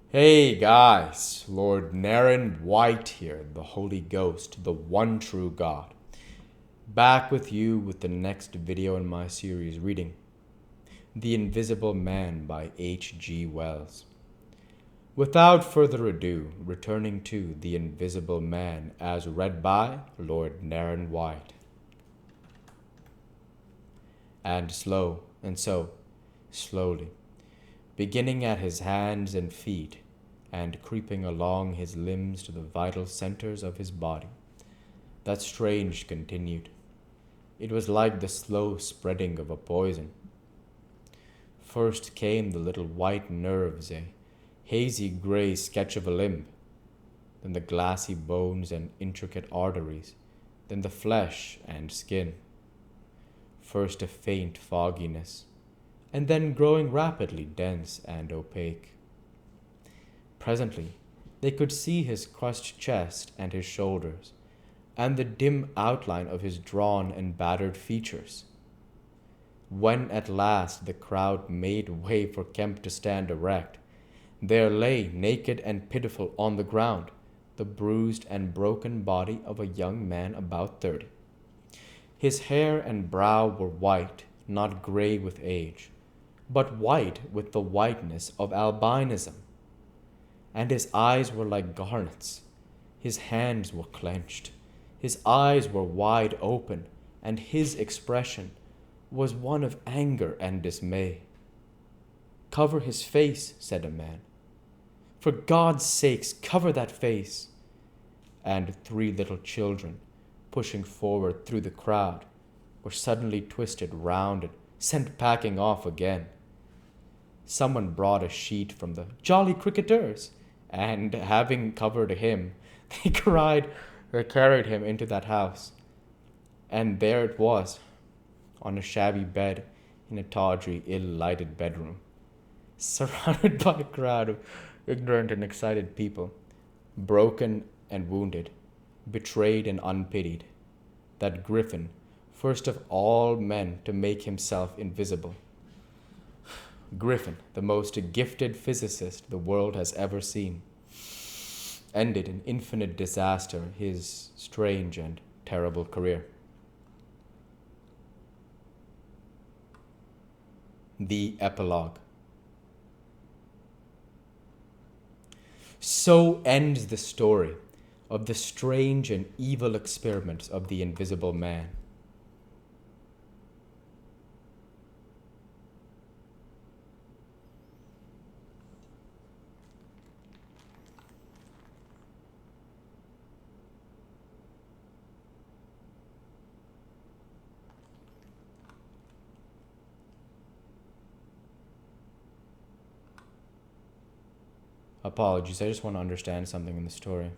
Hey guys, Lord Naren White here, the Holy Ghost, the one true God. Back with you with the next video in my series reading The Invisible Man by H.G. Wells. Without further ado, returning to The Invisible Man as read by Lord Naren White. And slowly, beginning at his hands and feet, and creeping along his limbs to the vital centers of his body. That strange continued. It was like the slow spreading of a poison. First came the little white nerves, a hazy gray sketch of a limb, then the glassy bones and intricate arteries, then the flesh and skin. First a faint fogginess, and then growing rapidly dense and opaque. Presently, they could see his crushed chest and his shoulders, and the dim outline of his drawn and battered features. When at last the crowd made way for Kemp to stand erect, there lay, naked and pitiful on the ground, the bruised and broken body of a young man about 30. His hair and brow were white, not gray with age, but white with the whiteness of albinism. And his eyes were like garnets. His hands were clenched. His eyes were wide open, and his expression was one of anger and dismay. "Cover his face," said a man. "For God's sakes, cover that face." And three little children, pushing forward through the crowd, were suddenly twisted round and sent packing off again. Someone brought a sheet from the Jolly Cricketers, and having covered him, they carried him into that house. And there it was, on a shabby bed in a tawdry, ill-lighted bedroom, surrounded by a crowd of ignorant and excited people, broken and wounded, betrayed and unpitied, that Griffin, first of all men to make himself invisible. Griffin, the most gifted physicist the world has ever seen, ended in infinite disaster his strange and terrible career. The Epilogue. So ends the story of the strange and evil experiments of the Invisible Man. Apologies, I just want to understand something in the story.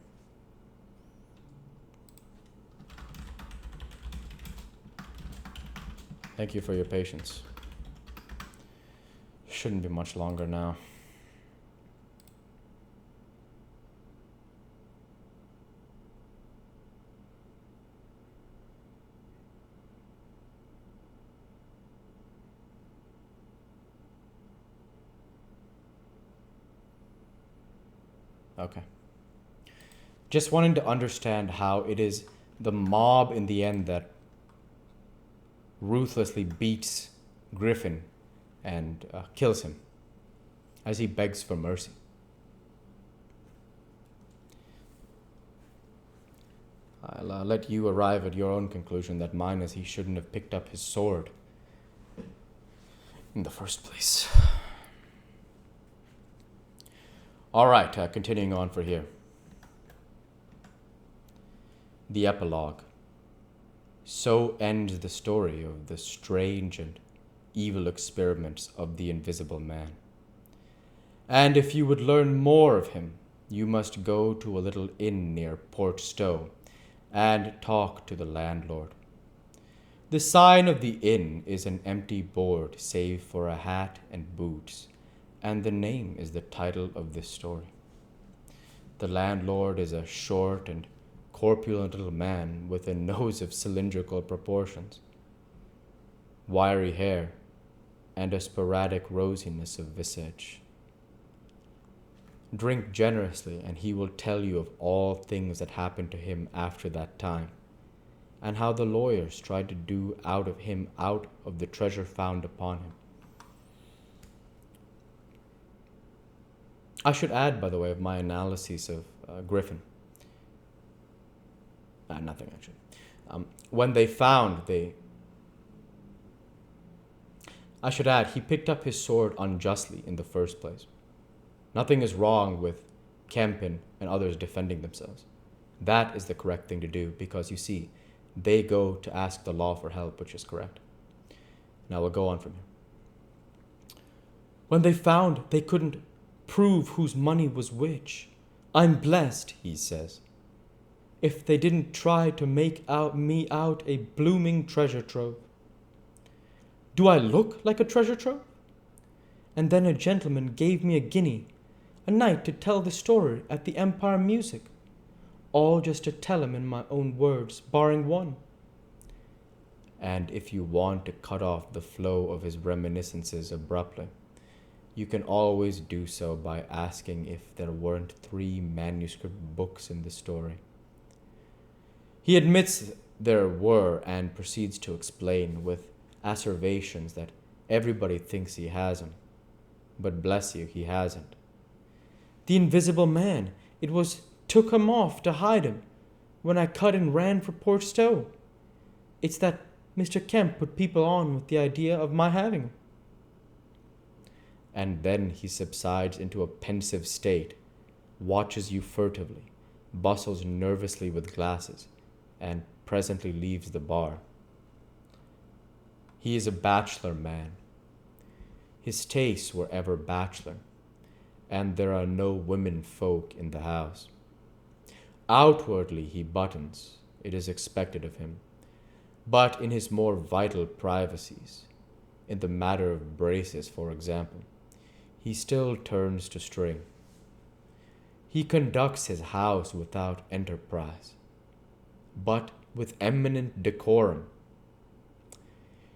Thank you for your patience. Shouldn't be much longer now. Okay. Just wanting to understand how it is the mob in the end that ruthlessly beats Griffin and kills him as he begs for mercy. I'll let you arrive at your own conclusion that mine is he shouldn't have picked up his sword in the first place. All right, continuing on for here. The Epilogue. So ends the story of the strange and evil experiments of the Invisible Man. And if you would learn more of him, you must go to a little inn near Port Stowe and talk to the landlord. The sign of the inn is an empty board save for a hat and boots, and the name is the title of this story. The landlord is a short and corpulent little man with a nose of cylindrical proportions, wiry hair, and a sporadic rosiness of visage. Drink generously, and he will tell you of all things that happened to him after that time, and how the lawyers tried to do out of the treasure found upon him. I should add, by the way, of my analysis of Griffin. Nothing actually. When they found, they. I should add, he picked up his sword unjustly in the first place. Nothing is wrong with Kempin and others defending themselves. That is the correct thing to do because, you see, they go to ask the law for help, which is correct. Now we'll go on from here. When they found they couldn't prove whose money was which, I'm blessed, he says, if they didn't try to make me out a blooming treasure trove. Do I look like a treasure trove? And then a gentleman gave me a guinea, a night to tell the story at the Empire Music, all just to tell him in my own words, barring one. And if you want to cut off the flow of his reminiscences abruptly, you can always do so by asking if there weren't 3 manuscript books in the story. He admits there were and proceeds to explain with asseverations that everybody thinks he has him, but bless you, he hasn't. The invisible man, it was took him off to hide him when I cut and ran for Port Stowe. It's that Mr. Kemp put people on with the idea of my having him. And then he subsides into a pensive state, watches you furtively, bustles nervously with glasses, and presently leaves the bar. He is a bachelor man. His tastes were ever bachelor, and there are no women folk in the house. Outwardly he buttons, it is expected of him, but in his more vital privacies, in the matter of braces, for example, he still turns to string. He conducts his house without enterprise, but with eminent decorum.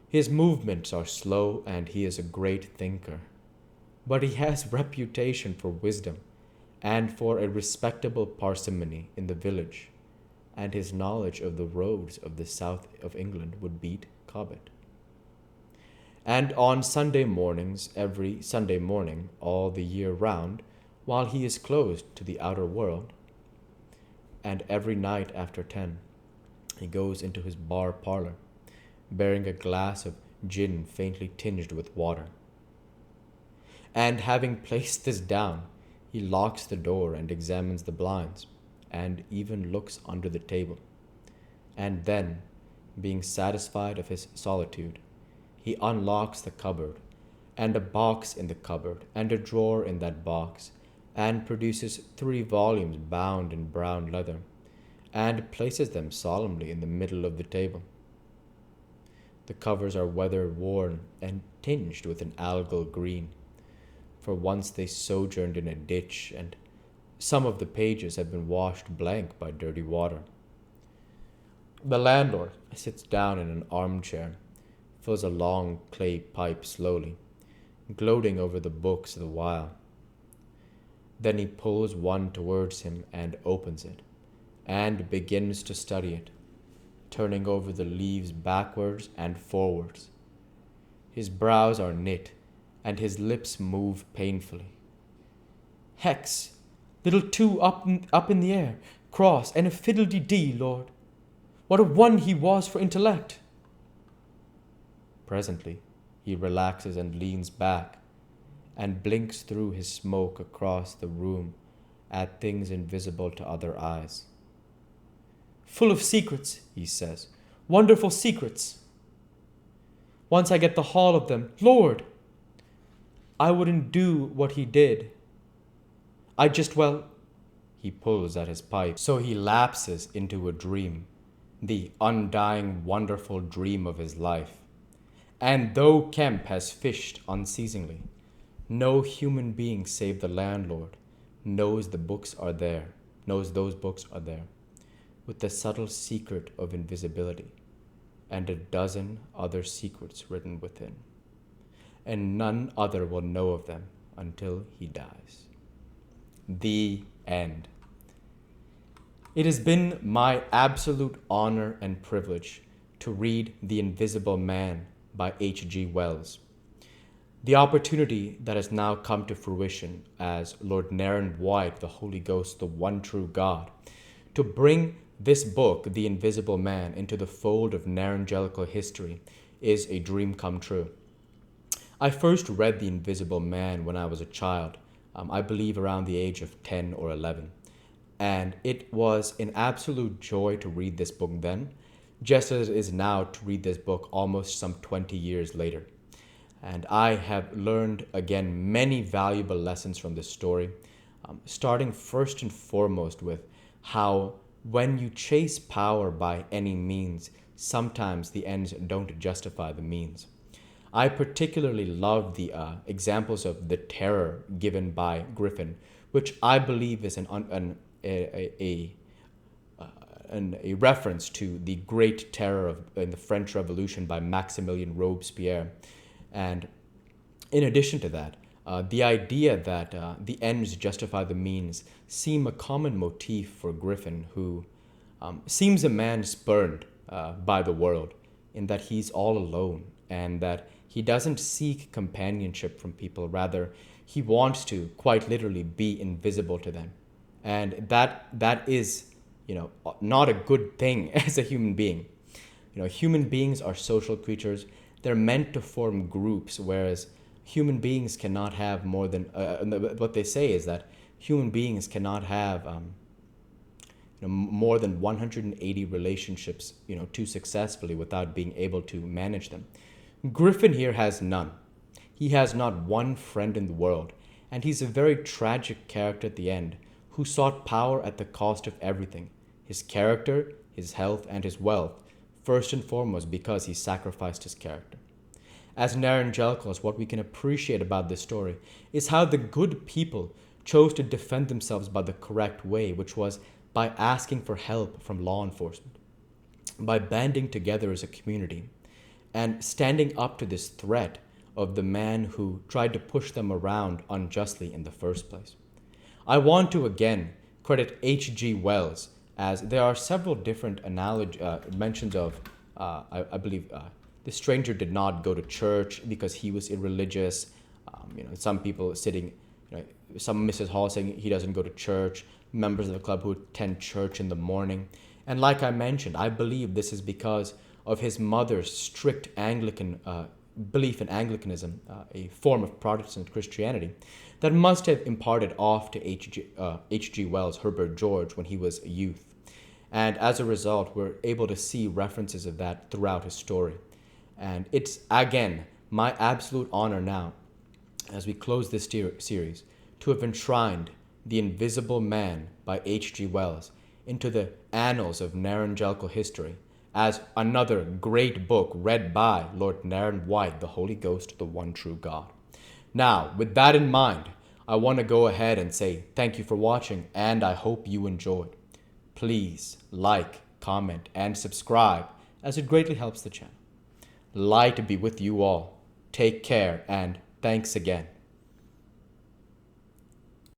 His movements are slow, and he is a great thinker, but he has reputation for wisdom and for a respectable parsimony in the village, and his knowledge of the roads of the south of England would beat Cobbett. And on Sunday mornings, every Sunday morning, all the year round, while he is closed to the outer world, and every night after 10, he goes into his bar parlour, bearing a glass of gin faintly tinged with water. And having placed this down, he locks the door and examines the blinds, and even looks under the table. And then, being satisfied of his solitude, he unlocks the cupboard, and a box in the cupboard, and a drawer in that box, and produces 3 volumes bound in brown leather, and places them solemnly in the middle of the table. The covers are weather-worn and tinged with an algal green, for once they sojourned in a ditch, and some of the pages have been washed blank by dirty water. The landlord sits down in an armchair, fills a long clay pipe slowly, gloating over the books the while. Then he pulls one towards him and opens it, and begins to study it, turning over the leaves backwards and forwards. His brows are knit, and his lips move painfully. Hex, little 2 up in the air, cross, and a fiddle-de-dee, Lord. What a one he was for intellect! Presently, he relaxes and leans back, and blinks through his smoke across the room at things invisible to other eyes. Full of secrets, he says. Wonderful secrets. Once I get the haul of them, Lord, I wouldn't do what he did. He pulls at his pipe, so he lapses into a dream, the undying, wonderful dream of his life. And though Kemp has fished unceasingly, no human being save the landlord knows those books are there, with the subtle secret of invisibility, and a dozen other secrets written within. And none other will know of them until he dies. The end. It has been my absolute honor and privilege to read The Invisible Man by H.G. Wells. The opportunity that has now come to fruition as Lord Naren White, the Holy Ghost, the one true God, to bring this book, The Invisible Man, into the fold of Narangelical history is a dream come true. I first read The Invisible Man when I was a child, I believe around the age of 10 or 11. And it was an absolute joy to read this book then, just as it is now to read this book almost some 20 years later. And I have learned again many valuable lessons from this story, starting first and foremost with how when you chase power by any means, sometimes the ends don't justify the means. I particularly love the examples of the terror given by Griffin, which I believe is a reference to the Great Terror in the French Revolution by Maximilien Robespierre. And in addition to that, the idea that the ends justify the means seem a common motif for Griffin, who seems a man spurned by the world, in that he's all alone and that he doesn't seek companionship from people. Rather, he wants to quite literally be invisible to them. And that is, not a good thing as a human being. Human beings are social creatures. They're meant to form groups, whereas human beings cannot have more than what they say is that human beings cannot have more than 180 relationships, too successfully without being able to manage them. Griffin here has none. He has not one friend in the world, and he's a very tragic character at the end who sought power at the cost of everything: his character, his health, and his wealth, first and foremost because he sacrificed his character. As Narangelicals, what we can appreciate about this story is how the good people chose to defend themselves by the correct way, which was by asking for help from law enforcement, by banding together as a community, and standing up to this threat of the man who tried to push them around unjustly in the first place. I want to again credit H.G. Wells, as there are several different mentions of, I believe, the stranger did not go to church because he was irreligious. Some people sitting, some Mrs. Hall saying he doesn't go to church, members of the club who attend church in the morning. And like I mentioned, I believe this is because of his mother's strict Anglican belief in Anglicanism, a form of Protestant Christianity, that must have imparted off to H.G. Wells, Herbert George, when he was a youth. And as a result, we're able to see references of that throughout his story. And it's, again, my absolute honor now, as we close this series, to have enshrined The Invisible Man by H.G. Wells into the annals of Narangelical history as another great book read by Lord Naren White, the Holy Ghost, the one true God. Now, with that in mind, I want to go ahead and say thank you for watching, and I hope you enjoyed. Please like, comment, and subscribe, as it greatly helps the channel. Light be with you all. Take care, and thanks again.